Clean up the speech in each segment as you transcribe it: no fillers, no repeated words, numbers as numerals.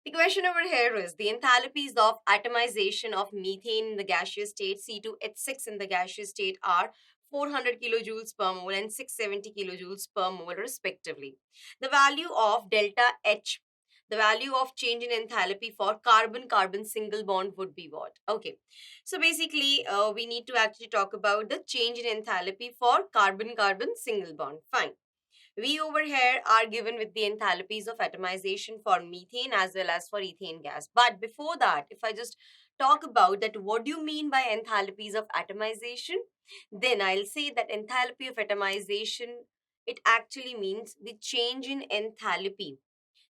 The question over here is the enthalpies of atomization of methane in the gaseous state, C2H6 in the gaseous state, are 400 kilojoules per mole and 670 kilojoules per mole respectively. The value of delta H, the value of change in enthalpy for carbon-carbon single bond would be what? Okay, so basically we need to actually talk about the change in enthalpy for carbon-carbon single bond. Fine. We over here are given with the enthalpies of atomization for methane as well as for ethane gas. But before that, if I just talk about that, what do you mean by enthalpies of atomization? Then I'll say that enthalpy of atomization, it actually means the change in enthalpy,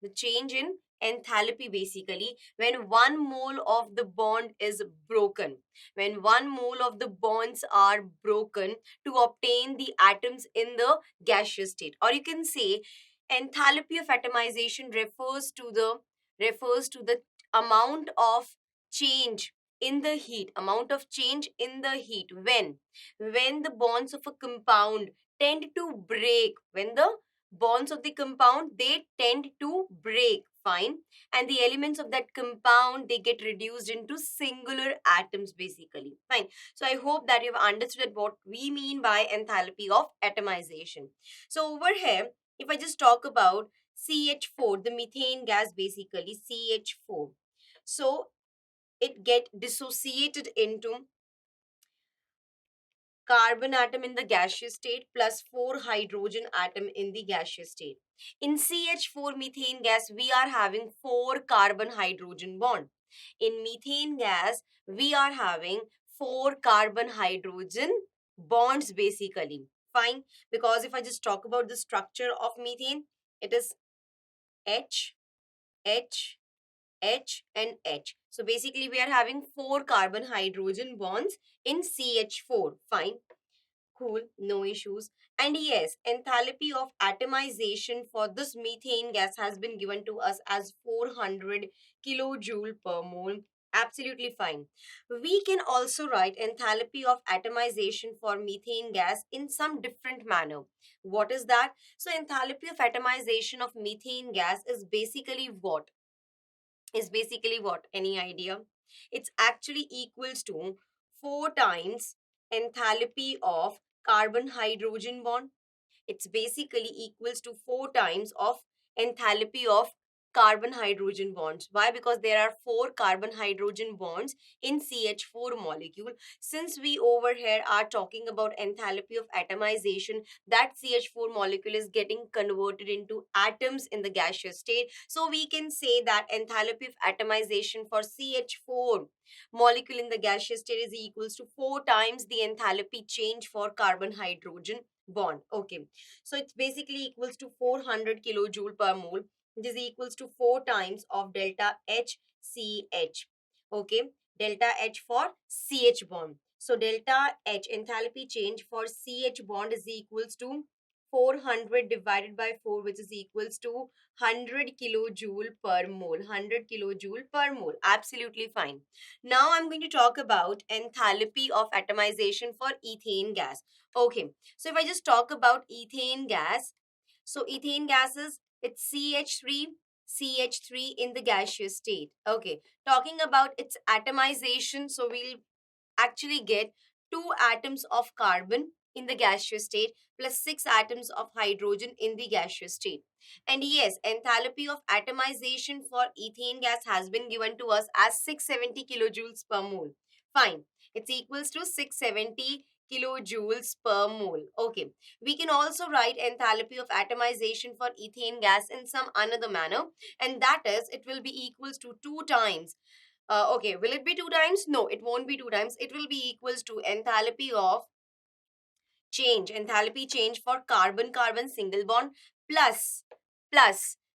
the change in enthalpy basically when one mole of the bond is broken, when one mole of the bonds are broken to obtain the atoms in the gaseous state. Or you can say enthalpy of atomization refers to the amount of change in the heat, amount of change in the heat when the bonds of a compound tend to break, when the bonds of the compound, they tend to break. Fine. And the elements of that compound, they get reduced into singular atoms basically. Fine. So I hope that you've understood what we mean by enthalpy of atomization. So over here, if I just talk about CH4, the methane gas basically, CH4, so it get dissociated into carbon atom in the gaseous state plus 4 hydrogen atom in the gaseous state. In CH4 methane gas, we are having 4 carbon hydrogen bond. In methane gas, we are having 4 carbon hydrogen bonds basically. Fine. Because if I just talk about the structure of methane, it is H, H, H and H. So basically we are having 4 carbon hydrogen bonds in CH4. Fine. Cool, no issues. And yes, enthalpy of atomization for this methane gas has been given to us as 400 kilojoule per mole. Absolutely fine. We can also write enthalpy of atomization for methane gas in some different manner. What is that? So enthalpy of atomization of methane gas is basically what? Any idea? It's actually equals to 4 times enthalpy of carbon hydrogen bond. It's basically equals to 4 times of enthalpy of carbon hydrogen bonds. Why? Because there are 4 carbon hydrogen bonds in CH4 molecule. Since we over here are talking about enthalpy of atomization, that CH4 molecule is getting converted into atoms in the gaseous state. So we can say that enthalpy of atomization for CH4 molecule in the gaseous state is equals to 4 times the enthalpy change for carbon hydrogen bond. Okay, so it's basically equals to 400 kilojoule per mole, which is equals to 4 times of delta HCH. Okay, delta H for CH bond. So delta H enthalpy change for CH bond is equals to 400 divided by 4, which is equals to 100 kilojoule per mole. 100 kilojoule per mole. Absolutely fine. Now I'm going to talk about enthalpy of atomization for ethane gas. Okay, so if I just talk about ethane gas, so ethane gas is, it's CH3 in the gaseous state. Okay, talking about its atomization, so we'll actually get 2 atoms of carbon in the gaseous state plus 6 atoms of hydrogen in the gaseous state. And yes, enthalpy of atomization for ethane gas has been given to us as 670 kilojoules per mole. Fine. It's equals to 670 kilojoules per mole. Okay. We can also write enthalpy of atomization for ethane gas in some another manner, and that is it will be equals to 2 times. Okay, will it be 2 times? No, it won't be 2 times. It will be equals to enthalpy change for carbon-carbon single bond plus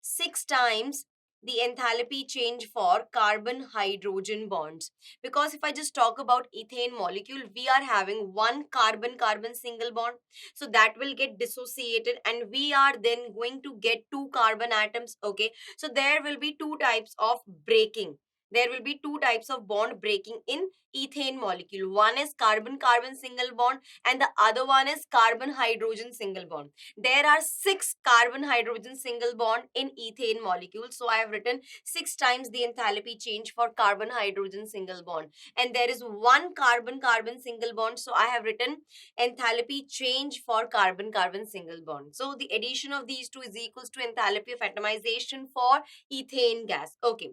6 times the enthalpy change for carbon hydrogen bonds. Because if I just talk about ethane molecule, we are having 1 carbon-carbon single bond. So that will get dissociated and we are then going to get 2 carbon atoms. Okay, so there will be 2 types of breaking. There will be 2 types of bond breaking in ethane molecule. One is carbon-carbon single bond and the other one is carbon-hydrogen single bond. There are 6 carbon-hydrogen single bond in ethane molecule. So I have written 6 times the enthalpy change for carbon-hydrogen single bond. And there is one carbon-carbon single bond. So I have written enthalpy change for carbon-carbon single bond. So the addition of these two is equals to enthalpy of atomization for ethane gas. Okay.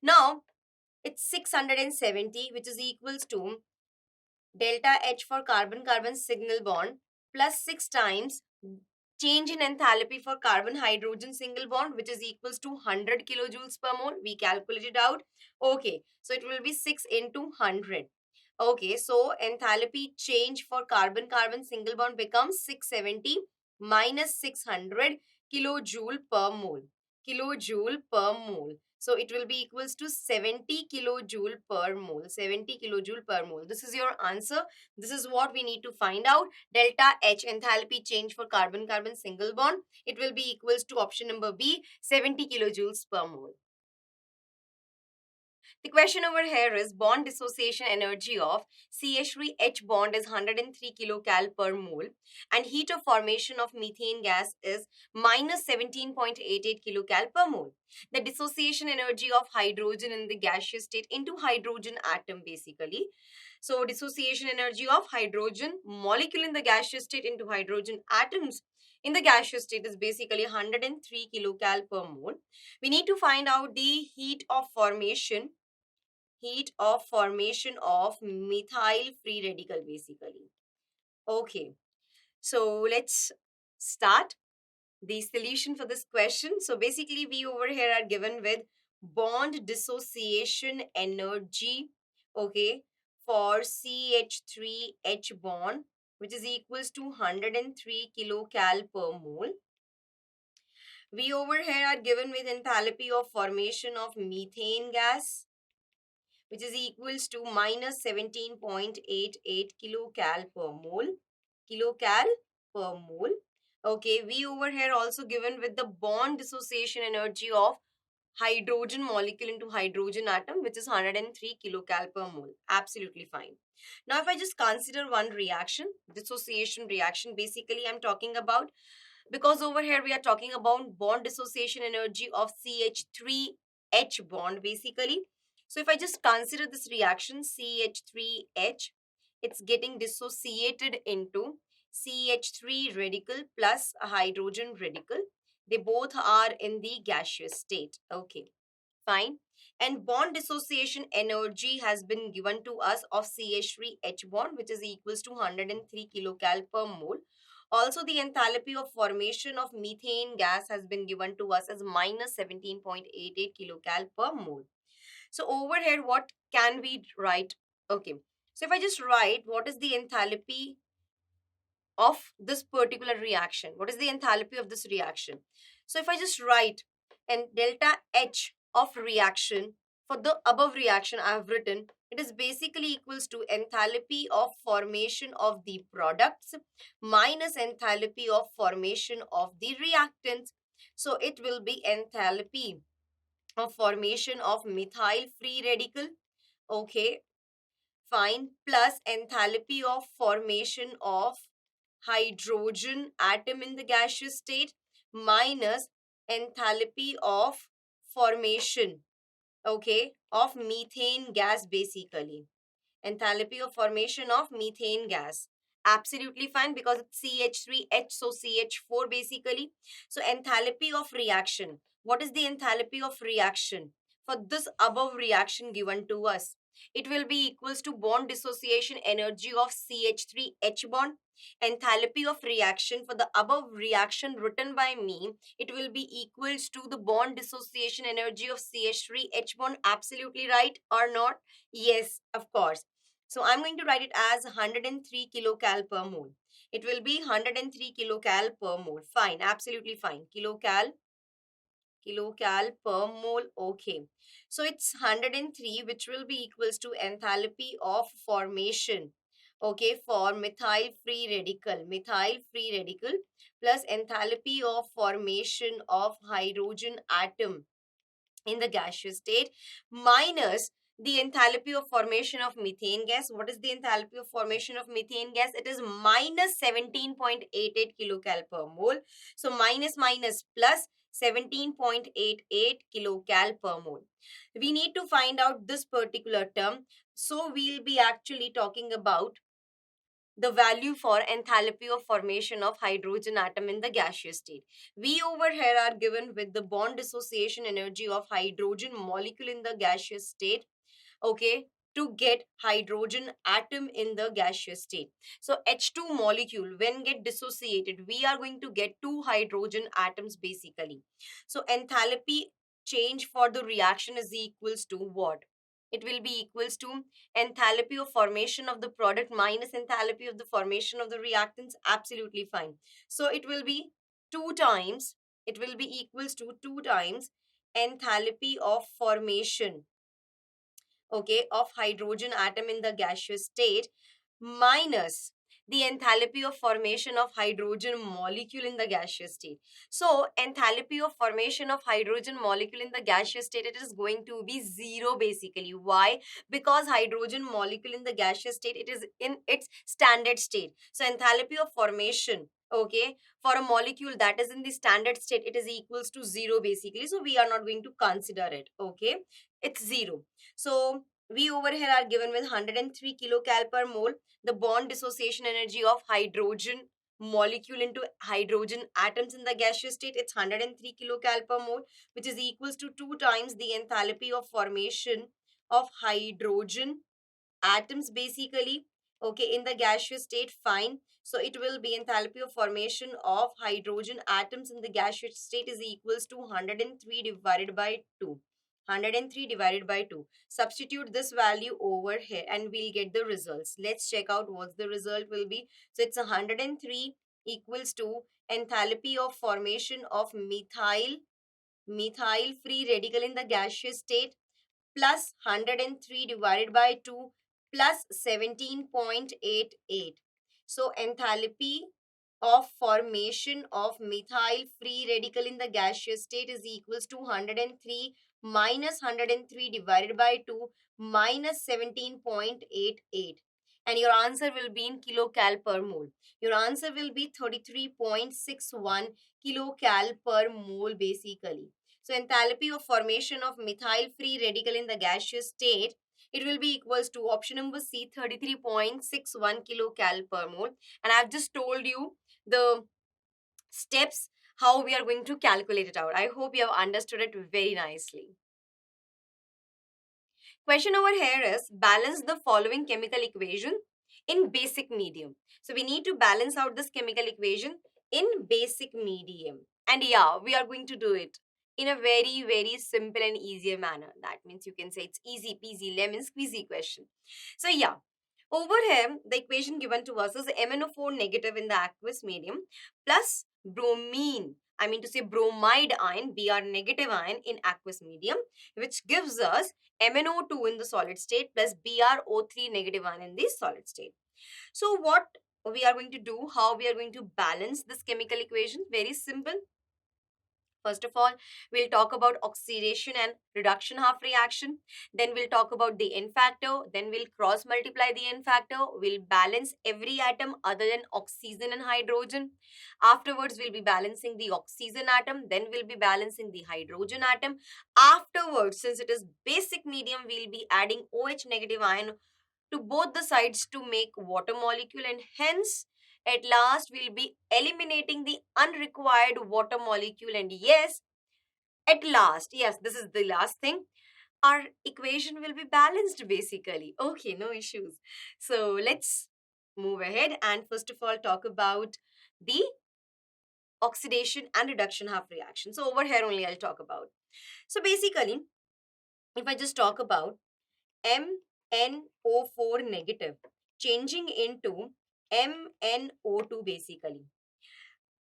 Now, it's 670, which is equals to delta H for carbon-carbon single bond plus 6 times change in enthalpy for carbon-hydrogen single bond, which is equals to 100 kilojoules per mole. We calculated out. Okay, so it will be 6 into 100. Okay, so enthalpy change for carbon-carbon single bond becomes 670 minus 600 kilojoule per mole. Kilojoule per mole. So it will be equals to 70 kilojoule per mole. 70 kilojoule per mole. This is your answer. This is what we need to find out. Delta H, enthalpy change for carbon-carbon single bond. It will be equals to option number B, 70 kilojoules per mole. The question over here is bond dissociation energy of CH3H bond is 103 kilocal per mole and heat of formation of methane gas is minus 17.88 kilocal per mole. The dissociation energy of hydrogen in the gaseous state into hydrogen atom basically. So dissociation energy of hydrogen molecule in the gaseous state into hydrogen atoms in the gaseous state is basically 103 kilocal per mole. We need to find out the heat of formation of methyl free radical basically. Okay, so let's start the solution for this question. So basically we over here are given with bond dissociation energy, okay, for CH3H bond, which is equals to 103 kilocal per mole. We over here are given with enthalpy of formation of methane gas, which is equals to minus 17.88 kilocal per mole. Kilocal per mole. Okay, we over here also given with the bond dissociation energy of hydrogen molecule into hydrogen atom, which is 103 kilocal per mole. Absolutely fine. Now, if I just consider one reaction, dissociation reaction, basically I'm talking about, because over here we are talking about bond dissociation energy of CH3H bond basically. So if I just consider this reaction CH3H, it's getting dissociated into CH3 radical plus a hydrogen radical. They both are in the gaseous state. Okay, fine. And bond dissociation energy has been given to us of CH3H bond, which is equals to 103 kilocal per mole. Also, the enthalpy of formation of methane gas has been given to us as minus 17.88 kilocal per mole. So over here, what can we write? Okay, so if I just write what is the enthalpy of this particular reaction, what is the enthalpy of this reaction? So if I just write and delta H of reaction for the above reaction I have written, it is basically equals to enthalpy of formation of the products minus enthalpy of formation of the reactants. So it will be enthalpy of formation of methyl free radical, okay, fine, plus enthalpy of formation of hydrogen atom in the gaseous state minus enthalpy of formation, okay, of methane gas basically. Enthalpy of formation of methane gas. Absolutely fine because it's CH3H, so CH4 basically. So enthalpy of reaction. What is the enthalpy of reaction for this above reaction given to us? It will be equals to bond dissociation energy of CH3H bond. Enthalpy of reaction for the above reaction written by me, it will be equals to the bond dissociation energy of CH3H bond. Absolutely right or not? Yes, of course. So I'm going to write it as 103 kilocal per mole. It will be 103 kilocal per mole. Fine, absolutely fine. Kilocal per mole. Okay. So it's 103, which will be equals to enthalpy of formation. Okay, for methyl free radical plus enthalpy of formation of hydrogen atom in the gaseous state minus the enthalpy of formation of methane gas. What is the enthalpy of formation of methane gas? It is minus 17.88 kilocal per mole. So minus minus plus 17.88 kilocal per mole. We need to find out this particular term. So we'll be actually talking about the value for enthalpy of formation of hydrogen atom in the gaseous state. We over here are given with the bond dissociation energy of hydrogen molecule in the gaseous state, okay, to get hydrogen atom in the gaseous state. So H2 molecule, when get dissociated, we are going to get two hydrogen atoms basically. So enthalpy change for the reaction is equals to what? It will be equals to enthalpy of formation of the product minus enthalpy of the formation of the reactants. Absolutely fine. So it will be two times, it will be equals to two times enthalpy of formation, okay, of hydrogen atom in the gaseous state minus the enthalpy of formation of hydrogen molecule in the gaseous state. So enthalpy of formation of hydrogen molecule in the gaseous state, it is going to be zero basically. Why? Because hydrogen molecule in the gaseous state, it is in its standard state. So enthalpy of formation, okay, for a molecule that is in the standard state, it is equals to zero basically. So we are not going to consider it, okay, it's zero. So we over here are given with 103 kilocal per mole. The bond dissociation energy of hydrogen molecule into hydrogen atoms in the gaseous state, it's 103 kilocal per mole, which is equals to two times the enthalpy of formation of hydrogen atoms basically, okay, in the gaseous state. Fine. So it will be enthalpy of formation of hydrogen atoms in the gaseous state is equals to 103 divided by 2. 103 divided by 2. Substitute this value over here and we'll get the results. Let's check out what the result will be. So it's 103 equals to enthalpy of formation of methyl free radical in the gaseous state plus 103 divided by 2 plus 17.88. So enthalpy of formation of methyl free radical in the gaseous state is equals to 103 minus 103 divided by 2 minus 17.88. And your answer will be in kilocal per mole. Your answer will be 33.61 kilocal per mole basically. So enthalpy of formation of methyl free radical in the gaseous state, it will be equals to option number C, 33.61 kilocal per mole. And I've just told you the steps how we are going to calculate it out. I hope you have understood it very nicely. Question over here is balance the following chemical equation in basic medium. So we need to balance out this chemical equation in basic medium. And yeah, we are going to do it in a very, very simple and easier manner. That means you can say it's easy peasy lemon squeezy question. So yeah, over here, the equation given to us is MnO4 negative in the aqueous medium plus bromine, I mean to say bromide ion, Br negative ion in aqueous medium, which gives us MnO2 in the solid state plus BrO3 negative ion in the solid state. So what we are going to do, how we are going to balance this chemical equation? Very simple. First of all, we'll talk about oxidation and reduction half reaction. Then we'll talk about the N factor. Then we'll cross multiply the N factor. We'll balance every atom other than oxygen and hydrogen. Afterwards, we'll be balancing the oxygen atom. Then we'll be balancing the hydrogen atom. Afterwards, since it is basic medium, we'll be adding OH negative ion to both the sides to make water molecule, and hence at last we'll be eliminating the unrequired water molecule. And yes, at last, yes, this is the last thing, our equation will be balanced basically. Okay, no issues. So let's move ahead and first of all talk about the oxidation and reduction half reaction. So over here only I'll talk about. So basically, if I just talk about MnO4 negative changing into MnO2 basically.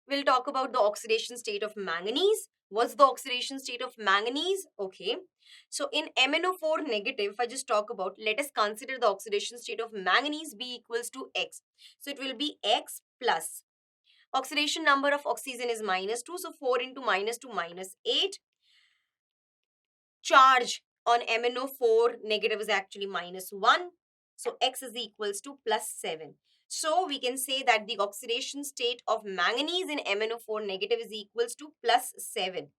We'll talk about the oxidation state of manganese. What's the oxidation state of manganese? Okay. So in MnO4 negative, if I just talk about, let us consider the oxidation state of manganese be equals to X. So it will be X plus. Oxidation number of oxygen is -2. So 4 into -2 -8. Charge on MnO4 negative is actually -1. So X is equals to +7. So we can say that the oxidation state of manganese in MnO4 negative is equals to +7.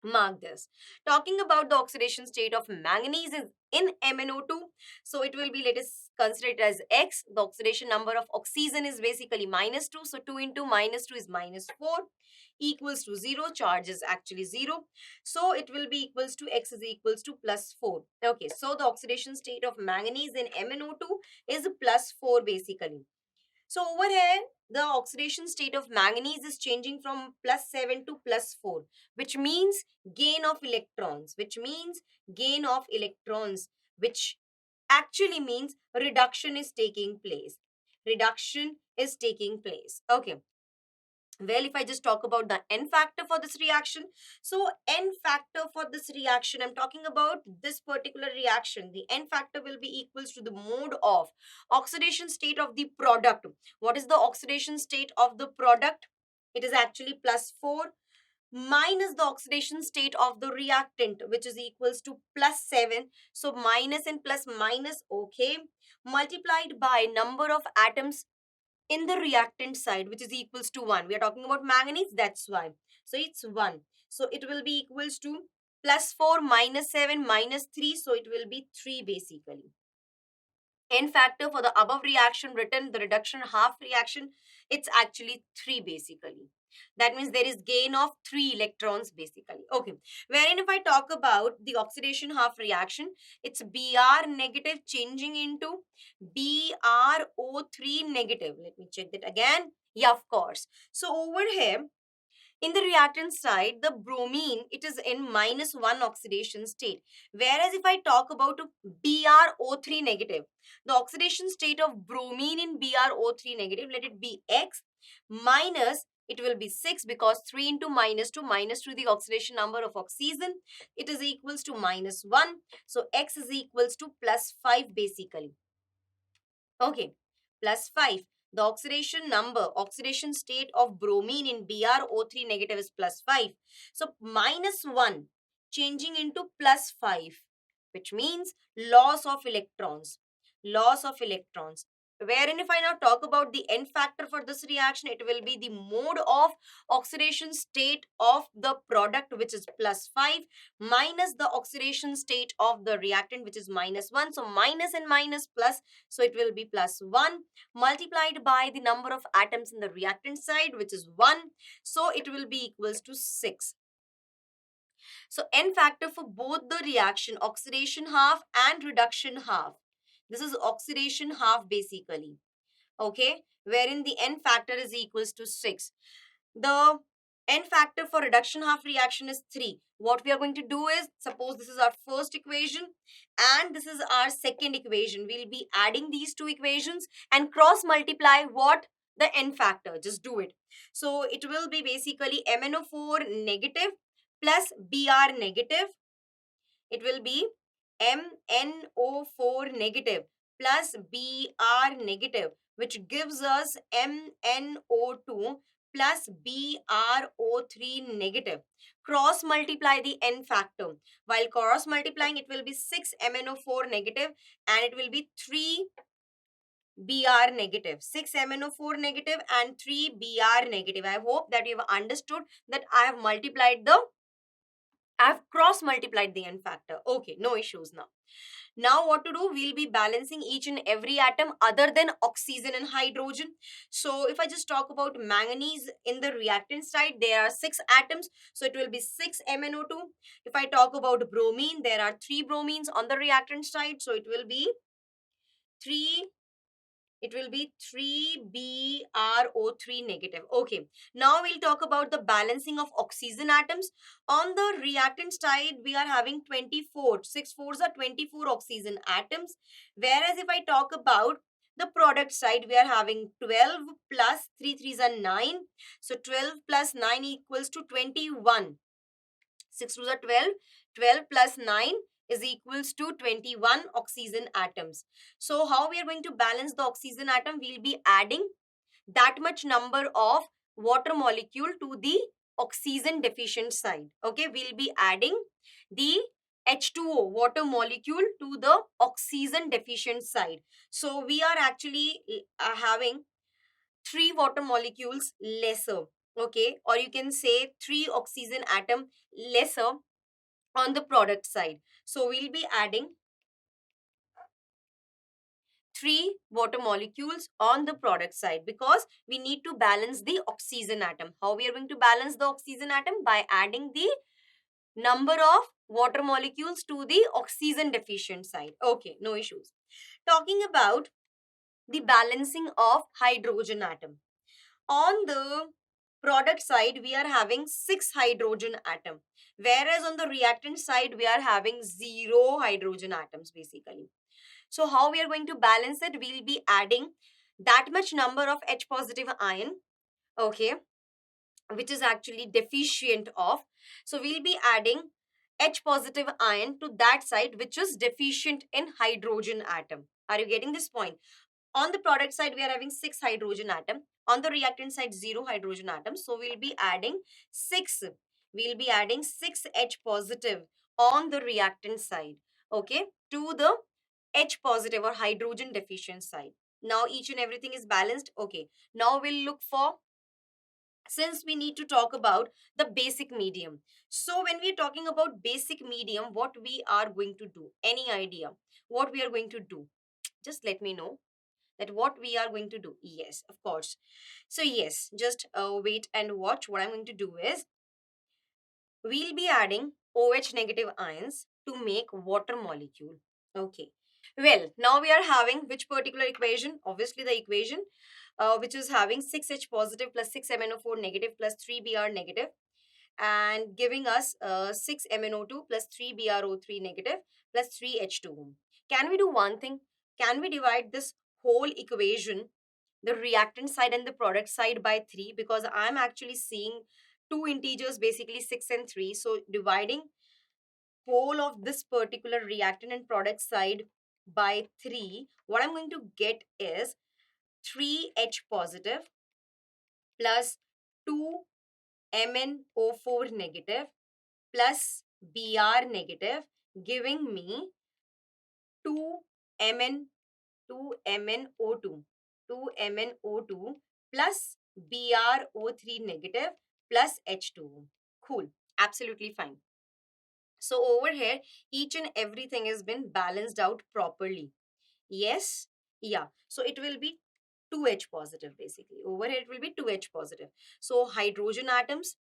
Mark this. Talking about the oxidation state of manganese is in MnO2, so it will be, let us consider it as X. The oxidation number of oxygen is basically -2, so 2 into -2 is -4, equals to 0. Charge is actually 0, so it will be equals to X is equals to +4. Okay, so the oxidation state of manganese in MnO2 is +4 basically. So over here, the oxidation state of manganese is changing from +7 to +4, which means gain of electrons, which actually means reduction is taking place. Okay. Well, if I just talk about the N factor for this reaction, so N factor for this reaction, I'm talking about this particular reaction. The N factor will be equals to the mode of oxidation state of the product. What is the oxidation state of the product? It is actually +4 minus the oxidation state of the reactant, which is equals to +7. So minus and plus minus, okay, multiplied by number of atoms in the reactant side, which is equals to 1. We are talking about manganese, that's why. So it's 1. So it will be equals to +4 -7 -3. So it will be 3 basically. N factor for the above reaction written, the reduction half reaction, it's actually 3 basically. That means there is gain of 3 electrons basically. Okay. Wherein if I talk about the oxidation half reaction, it's Br negative changing into BrO3 negative. Let me check that again. Yeah, of course. So over here, in the reactant side, the bromine, it is in -1 oxidation state. Whereas if I talk about BrO3 negative, the oxidation state of bromine in BrO3 negative, let it be X minus, it will be 6 because 3 into -2, the oxidation number of oxygen, it is equals to -1. So X is equals to +5 basically. Okay, +5. The oxidation state of bromine in BrO3 negative is +5. So -1 changing into +5, which means loss of electrons. Wherein if I now talk about the N factor for this reaction, it will be the mode of oxidation state of the product, which is +5, minus the oxidation state of the reactant, which is -1. So minus and minus plus, so it will be +1 multiplied by the number of atoms in the reactant side, which is 1. So it will be equals to 6. So N factor for both the reaction, oxidation half and reduction half. This is oxidation half basically. Okay, wherein the N factor is equals to 6. The N factor for reduction half reaction is 3. What we are going to do is, suppose this is our first equation and this is our second equation. We'll be adding these two equations and cross multiply what? The N factor. Just do it. So it will be basically MnO4 negative plus Br negative. It will be MnO4 negative plus Br negative, which gives us MnO2 plus BrO3 negative. Cross multiply the N factor. While cross multiplying, it will be 6 MnO4 negative and it will be 3 Br negative. 6 MnO4 negative and 3 Br negative. I hope that you have understood that I have cross multiplied the N factor. Okay, no issues now. Now what to do? We'll be balancing each and every atom other than oxygen and hydrogen. So if I just talk about manganese in the reactant side, there are 6 atoms. So it will be 6 MnO2. If I talk about bromine, there are 3 bromines on the reactant side. So it will be 3 BrO3 negative. Okay, now we'll talk about the balancing of oxygen atoms. On the reactant side, we are having 24. 6 fours are 24 oxygen atoms. Whereas if I talk about the product side, we are having 12 plus 3 threes are 9. So 12 plus 9 equals to 21. 6 twos are 12. 12 plus 9 is equals to 21 oxygen atoms. So how we are going to balance the oxygen atom? We'll be adding that much number of water molecule to the oxygen deficient side. Okay, we'll be adding the H2O, water molecule, to the oxygen deficient side. So we are actually having 3 water molecules lesser, okay, or you can say 3 oxygen atom lesser on the product side. So we'll be adding 3 water molecules on the product side because we need to balance the oxygen atom. How we are going to balance the oxygen atom? By adding the number of water molecules to the oxygen deficient side. Okay, no issues. Talking about the balancing of hydrogen atom. On the product side, we are having 6 hydrogen atom, whereas on the reactant side, we are having 0 hydrogen atoms basically. So how we are going to balance it? We'll be adding that much number of H positive ion, okay, which is actually deficient of. So we'll be adding H positive ion to that side which is deficient in hydrogen atom. Are you getting this point? On the product side, we are having 6 hydrogen atom. On the reactant side, 0 hydrogen atoms. So we'll be adding 6. We'll be adding 6 H positive on the reactant side, okay, to the H positive or hydrogen deficient side. Now each and everything is balanced. Okay. Now we'll look for, since we need to talk about the basic medium. So when we're talking about basic medium, what we are going to do? Any idea what we are going to do? Just let me know that what we are going to do. Yes, of course. So yes, just wait and watch. What I'm going to do is we'll be adding OH negative ions to make water molecule. Okay. Well, now we are having which particular equation? Obviously the equation which is having 6H positive plus 6MnO4 negative plus 3Br negative and giving us 6MnO2 plus 3BrO3 negative plus 3H2O. Can we do one thing? Can we divide this whole equation, the reactant side and the product side, by 3? Because I'm actually seeing two integers, basically 6 and 3. So dividing whole of this particular reactant and product side by 3, what I'm going to get is 3H positive plus 2MnO4 negative plus Br negative, giving me 2Mn 2MnO2 2MnO2 plus BrO3 negative plus H2O. Cool, absolutely fine. So over here, each and everything has been balanced out properly. Yes, yeah. So it will be 2H positive basically. Over here it will be 2H positive. So hydrogen atoms,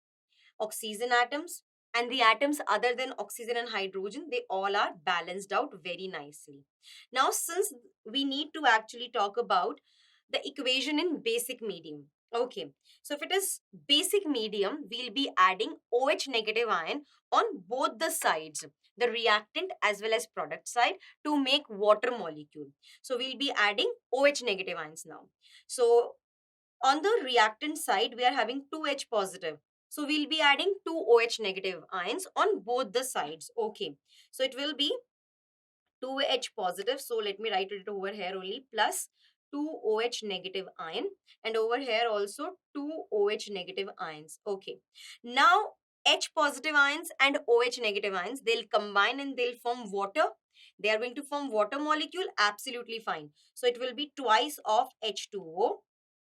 oxygen atoms, and the atoms other than oxygen and hydrogen, they all are balanced out very nicely. Now, since we need to actually talk about the equation in basic medium. Okay, so if it is basic medium, we'll be adding OH negative ion on both the sides, the reactant as well as product side, to make water molecule. So we'll be adding OH negative ions now. So on the reactant side, we are having 2H positive. So we'll be adding 2 OH negative ions on both the sides. Okay. So it will be 2H positive. So let me write it over here only, plus 2 OH negative ion, and over here also 2 OH negative ions. Okay. Now H positive ions and OH negative ions, they'll combine and they'll form water. They are going to form water molecule. Absolutely fine. So it will be twice of H2O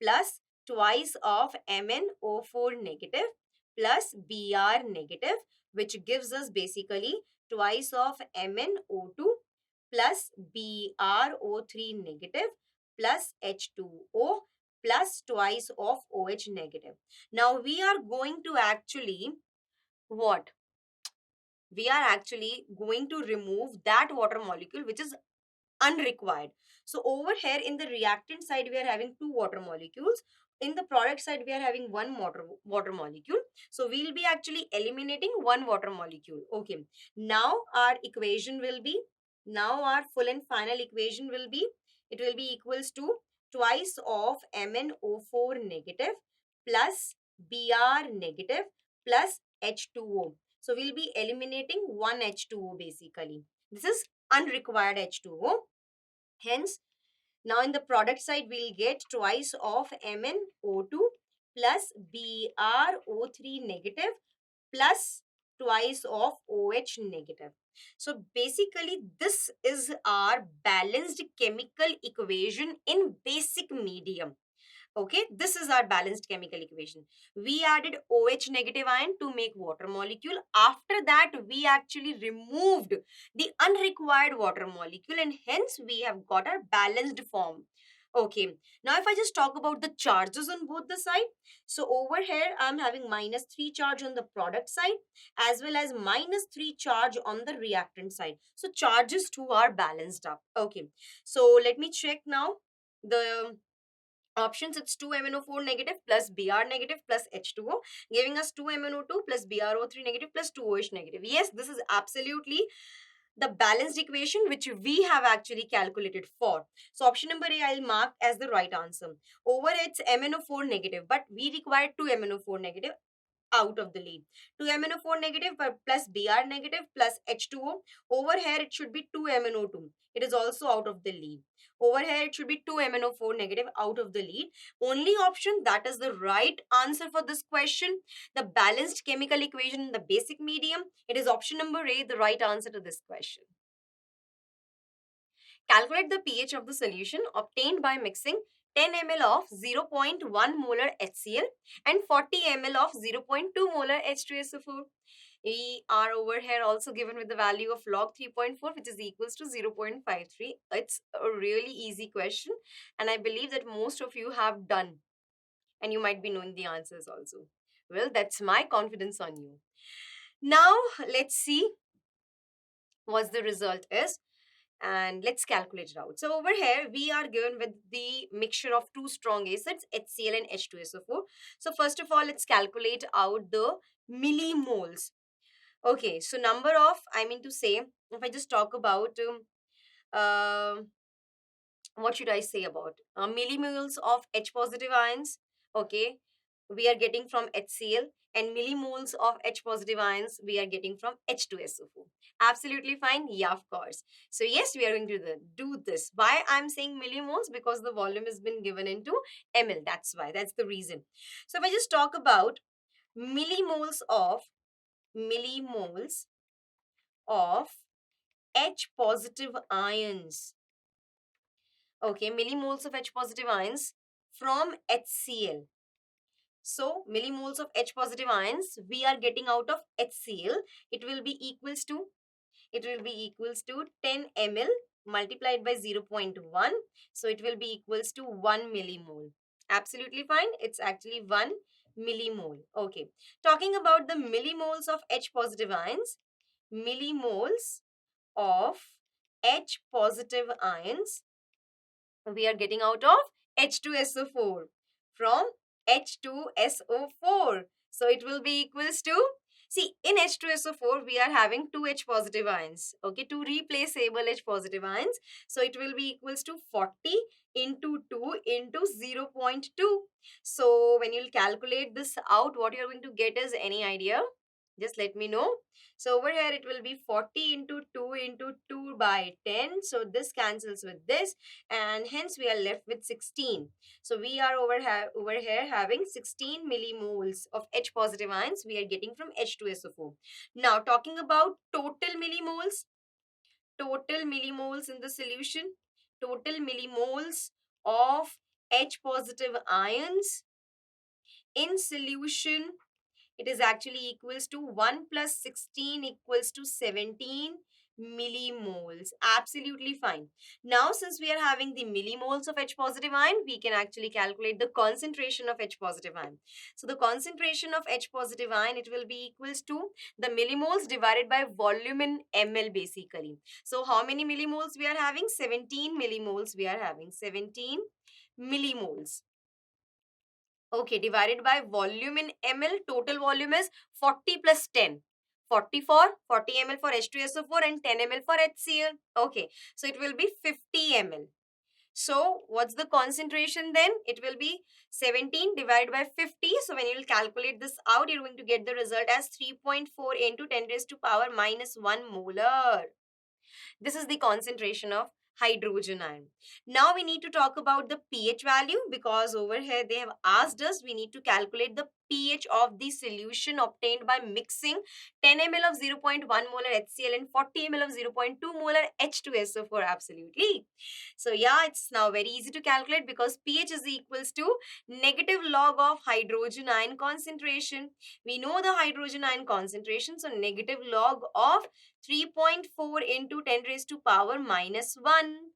plus twice of MnO4 negative plus Br negative, which gives us basically twice of MnO2 plus BrO3 negative plus H2O plus twice of OH negative. Now we are going to actually what? We are actually going to remove that water molecule which is unrequired. So over here in the reactant side, we are having 2 water molecules. In the product side, we are having 1 water molecule. So we'll be actually eliminating 1 water molecule. Okay. Now our equation will be, now our full and final equation will be, it will be equals to twice of MnO4 negative plus Br negative plus H2O. So we'll be eliminating 1 H2O basically. This is unrequired H2O. Hence, now in the product side, we'll get twice of MnO2 plus BrO3 negative plus twice of OH negative. So basically, this is our balanced chemical equation in basic medium. Okay, this is our balanced chemical equation. We added OH negative ion to make water molecule. After that, we actually removed the unrequired water molecule, and hence we have got our balanced form. Okay, now if I just talk about the charges on both the side, so over here I'm having -3 charge on the product side as well as -3 charge on the reactant side. So charges too are balanced up. Okay, so let me check now the options. It's 2MnO4 negative plus Br negative plus H2O, giving us 2MnO2 plus BrO3 negative plus 2OH negative. Yes, this is absolutely the balanced equation which we have actually calculated for. So option number A I'll mark as the right answer. Over it's MnO4 negative, but we require 2MnO4 negative out of the lead. 2MnO4 negative plus Br negative plus H2O. Over here it should be 2MnO2. It is also out of the lead. Over here it should be 2MnO4 negative out of the lead. Only option that is the right answer for this question, the balanced chemical equation in the basic medium, it is option number A, the right answer to this question. Calculate the pH of the solution obtained by mixing 10 ml of 0.1 molar HCl and 40 ml of 0.2 molar H2SO4. We are over here also given with the value of log 3.4, which is equals to 0.53. It's a really easy question, and I believe that most of you have done, and you might be knowing the answers also. Well, that's my confidence on you. Now, let's see what the result is, and let's calculate it out. So over here we are given with the mixture of two strong acids, HCl and H2SO4. So first of all, let's calculate out the millimoles. Okay, so number of, I mean to say, if I just talk about uh, what should I say about millimoles of H positive ions. Okay, we are getting from HCl, and millimoles of H positive ions we are getting from H2SO4. Absolutely fine. Yeah, of course. So yes, we are going to do this. Why I'm saying millimoles? Because the volume has been given into ml. That's why. That's the reason. So if I just talk about millimoles of millimoles of H positive ions. Okay, millimoles of H positive ions from HCl. So, millimoles of H positive ions we are getting out of HCl. It will be equals to 10 ml multiplied by 0.1. So, it will be equals to 1 millimole. Absolutely fine. It's actually 1 millimole. Okay. Talking about the millimoles of H positive ions, millimoles of H positive ions we are getting out of H2SO4 from H2SO4. So it will be equals to, see, in H2SO4 we are having two H positive ions, okay, two replaceable H positive ions. So it will be equals to 40 into 2 into 0.2. So when you'll calculate this out, what you're going to get is any idea? Just let me know. So over here it will be 40 into 2 into 2 by 10. So this cancels with this, and hence we are left with 16. So we are over here having 16 millimoles of H positive ions we are getting from H2SO4. Now talking about total millimoles in the solution, total millimoles of H positive ions in solution, it is actually equals to 1 plus 16 equals to 17 millimoles. Absolutely fine. Now, since we are having the millimoles of H positive ion, we can actually calculate the concentration of H positive ion. So, the concentration of H positive ion, it will be equals to the millimoles divided by volume in ml basically. So, how many millimoles we are having? 17 millimoles we are having. 17 millimoles. Okay, divided by volume in ml, total volume is 40 plus 10. 40 for 40 ml for H2SO4 and 10 ml for HCl. Okay, so it will be 50 ml. So what's the concentration then? It will be 17 divided by 50. So when you will calculate this out, you're going to get the result as 3.4 into 10 raised to power minus 1 molar. This is the concentration of hydrogen ion. Now we need to talk about the pH value, because over here they have asked us, we need to calculate the pH of the solution obtained by mixing 10 ml of 0.1 molar HCl and 40 ml of 0.2 molar H2SO4. Absolutely. So yeah, it's now very easy to calculate, because pH is equals to negative log of hydrogen ion concentration. We know the hydrogen ion concentration, so negative log of 3.4 into 10 raised to power minus 1.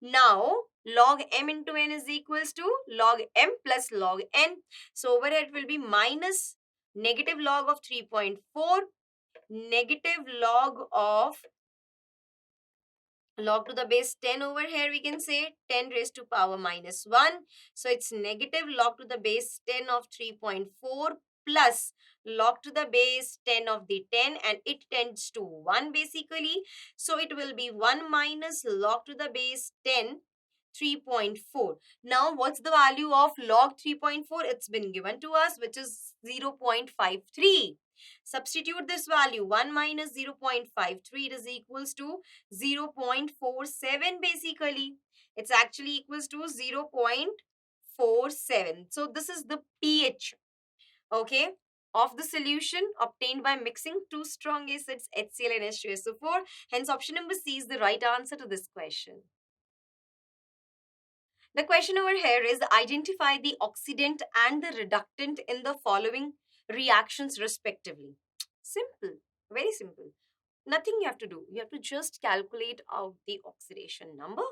Now, log m into n is equals to log m plus log n. So, over here it will be minus negative log of 3.4, negative log to the base 10. Over here we can say 10 raised to power minus 1. So, it's negative log to the base 10 of 3.4 plus log to the base 10 of the 10, and it tends to 1 basically. So, it will be 1 minus log to the base 10, 3.4. Now, what's the value of log 3.4? It's been given to us, which is 0.53. Substitute this value. 1 minus 0.53 is equals to 0.47 basically. It's actually equals to 0.47. So, this is the pH, okay, of the solution obtained by mixing two strong acids HCl and H2SO4. Hence, option number C is the right answer to this question. The question over here is, identify the oxidant and the reductant in the following reactions respectively. Simple, very simple. Nothing you have to do. You have to just calculate out the oxidation number,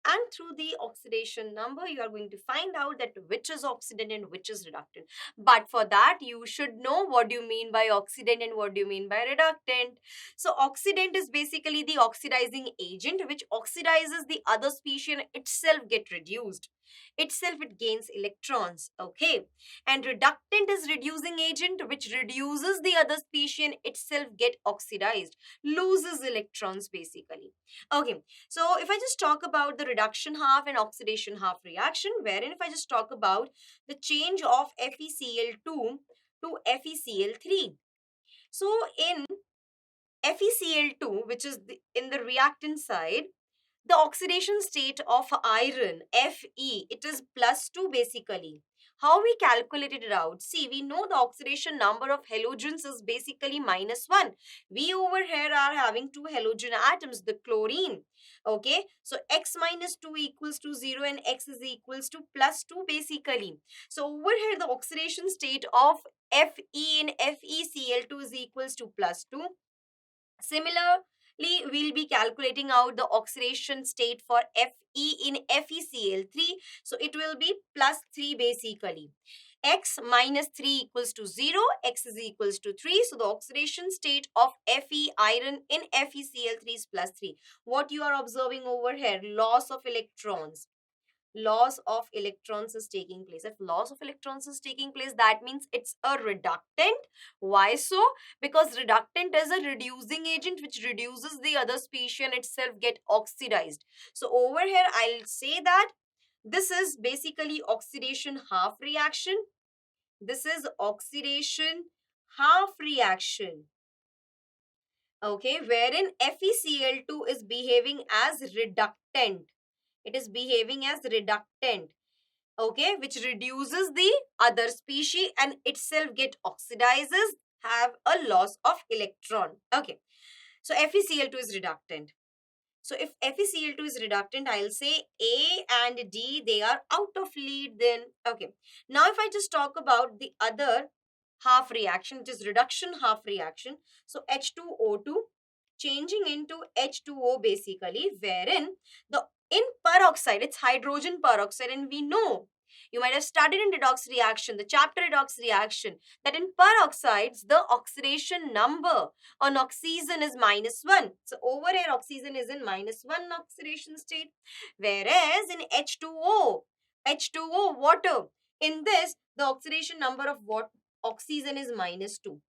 and through the oxidation number you are going to find out that which is oxidant and which is reductant. But for that you should know what do you mean by oxidant and what do you mean by reductant. So oxidant is basically the oxidizing agent which oxidizes the other species and itself get reduced. Itself it gains electrons, okay. And reductant is reducing agent which reduces the other species and itself get oxidized, loses electrons basically. Okay, so if I just talk about the reduction half and oxidation half reaction, wherein if I just talk about the change of FeCl2 to FeCl3. So in FeCl2, which is in the reactant side, the oxidation state of iron, Fe, it is +2 basically. How we calculated it out? See, we know the oxidation number of halogens is basically -1. We over here are having two halogen atoms, the chlorine. Okay, so x minus 2 equals to 0 and x is equals to +2 basically. So over here the oxidation state of Fe in FeCl2 is equals to +2. Similarly, we'll be calculating out the oxidation state for Fe in FeCl3. So it will be +3 basically. X minus 3 equals to 0, x is equals to 3. So the oxidation state of Fe iron in FeCl3 is +3. What you are observing over here, loss of electrons. Loss of electrons is taking place. If loss of electrons is taking place, that means it's a reductant. Why so? Because reductant is a reducing agent which reduces the other species and itself get oxidized. So over here I'll say that this is basically oxidation half reaction. This is oxidation half reaction, okay, wherein FeCl2 is behaving as reductant. It is behaving as reductant, okay, which reduces the other species and itself get oxidizes, have a loss of electron. Okay, so FeCl2 is reductant. So if FeCl2 is reductant, I'll say A and D, they are out of lead then. Okay, now if I just talk about the other half reaction, which is reduction half reaction, so H2O2 changing into H2O basically, wherein the in peroxide, it's hydrogen peroxide, and we know, you might have studied in redox reaction, the chapter redox reaction, that in peroxides, the oxidation number on oxygen is -1. So over here, oxygen is in -1 oxidation state, whereas in H2O, water, in this, the oxidation number of what oxygen is -2.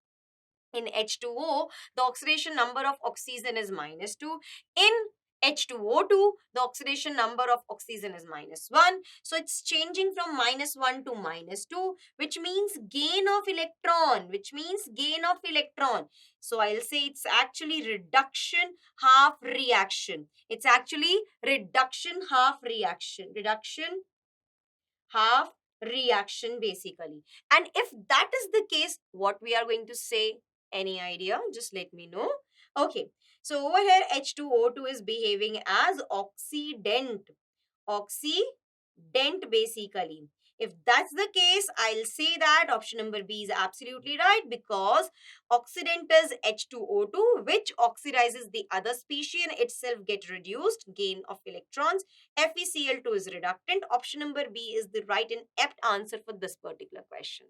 In H2O, the oxidation number of oxygen is -2. In H2O2, the oxidation number of oxygen is -1. So it's changing from -1 to -2, which means gain of electron, So I'll say it's actually reduction half reaction. It's actually reduction half reaction. Reduction half reaction basically. And if that is the case, what we are going to say? Any idea? Just let me know. Okay, so over here H2O2 is behaving as oxidant. Oxidant basically. If that's the case, I'll say that option number B is absolutely right, because oxidant is H2O2, which oxidizes the other species and itself get reduced, gain of electrons. FeCl2 is reductant. Option number B is the right and apt answer for this particular question.